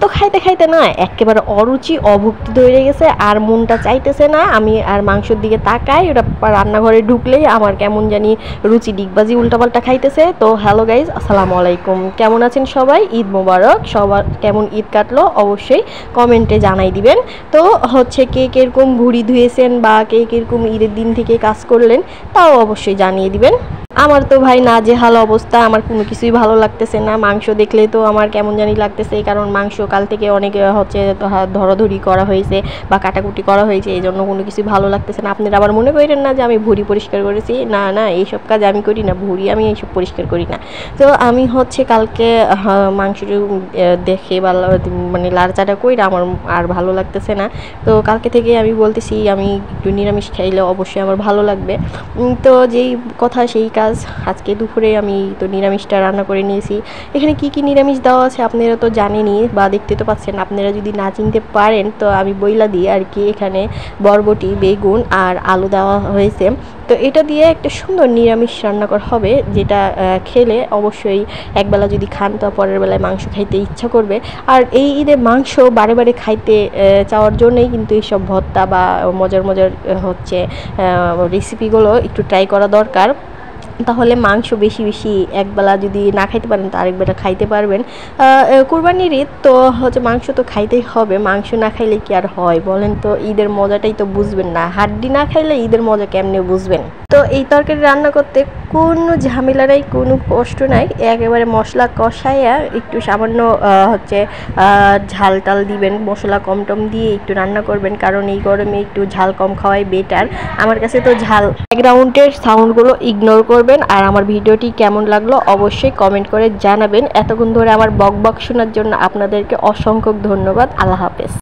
তো খাইতে খাইতে না একেবারে অরুচি অভুক্তি ধরে গেছে, আর মনটা চাইতেছে না আমি আর মাংসের দিকে তাকাই। ওটা রান্নাঘরে ঢুকলেই আমার কেমন জানি রুচি ডিগবাজি উল্টাপাল্টা খাইতেছে। তো হ্যালো গাইজ, আসসালামু আলাইকুম, কেমন আছেন সবাই? ঈদ মোবারক। সবার কেমন ঈদ কাটলো অবশ্যই কমেন্টে জানাই দিবেন। তো হচ্ছে কে কীরকম ভুঁড়ি ধুয়েছেন বা কে কীরকম ঈদের দিন থেকে কাজ করলেন তাও অবশ্যই জানিয়ে দিবেন। আমার তো ভাই নাজেহাল অবস্থা, আমার কোনো কিছুই ভালো লাগতেছে না। মাংস দেখলে তো আমার কেমন জানি লাগতেছে, কারণ মাংস কাল থেকে অনেক হচ্ছে ধরাধরি করা হয়েছে বা কাটাকুটি করা হয়েছে, এই জন্য কোনো কিছুই ভালো লাগতেছে না। আপনারা আবার মনে করেন না যে আমি ভুঁড়ি পরিষ্কার করেছি, না না, এইসব কাজ আমি করি না, ভুঁড়ি আমি এইসব পরিষ্কার করি না। তো আমি হচ্ছে কালকে মাংস দেখে বা মানে লাড়চাটা কইরা আমার আর ভালো লাগতেছে না। তো কালকে থেকে আমি বলতেছি আমি একটু নিরামিষ খাইলে অবশ্যই আমার ভালো লাগবে। তো যেই কথা সেই কাজ, আজকে দুপুরে আমি তো নিরামিষটা রান্না করে নিয়েছি। এখানে কি কি নিরামিষ দেওয়া আছে আপনারা তো জানেনই বা দেখতে তো পাচ্ছেন। আপনারা যদি না চিনতে পারেন তো আমি বইলা দিই আর কি। এখানে বরবটি, বেগুন আর আলু দেওয়া হয়েছে। তো এটা দিয়ে একটা সুন্দর নিরামিষ রান্না করা হবে, যেটা খেলে অবশ্যই একবেলা যদি খান তো পরের বেলায় মাংস খাইতে ইচ্ছা করবে। আর এই ঈদে মাংস বারে বারে খাইতে চাওয়ার জন্যই কিন্তু এইসব ভর্তা বা মজার মজার হচ্ছে রেসিপিগুলো একটু ট্রাই করা দরকার। তাহলে মাংস বেশি বেশি একবেলা যদি না খাইতে পারেন তো আরেকবেলা খাইতে পারবেন। কুরবানির ঈদ তো হচ্ছে মাংস তো খাইতেই হবে, মাংস না খাইলে কি আর হয় বলেন? তো ঈদের মজাটাই তো বুঝবেন না, হাড্ডি না খাইলে ঈদের মজা কেমনে বুঝবেন? তো এই তরকারি রান্না করতে কোনো ঝামেলা নাই, কোনো কষ্ট নাই। একেবারে মশলা কষাইয়া একটু সামান্য হচ্ছে ঝাল টাল দিবেন, মশলা কম টম দিয়ে একটু রান্না করবেন, কারণ এই গরমে একটু ঝাল কম খাওয়াই বেটার। আমার কাছে তো ঝাল। ব্যাকগ্রাউন্ডের সাউন্ডগুলো ইগনোর করবেন। আর আমার ভিডিওটি কেমন লাগলো অবশ্যই কমেন্ট করে জানাবেন। এতক্ষণ ধরে আমার বক বক শোনার জন্য আপনাদেরকে অসংখ্য ধন্যবাদ। আল্লাহ হাফেজ।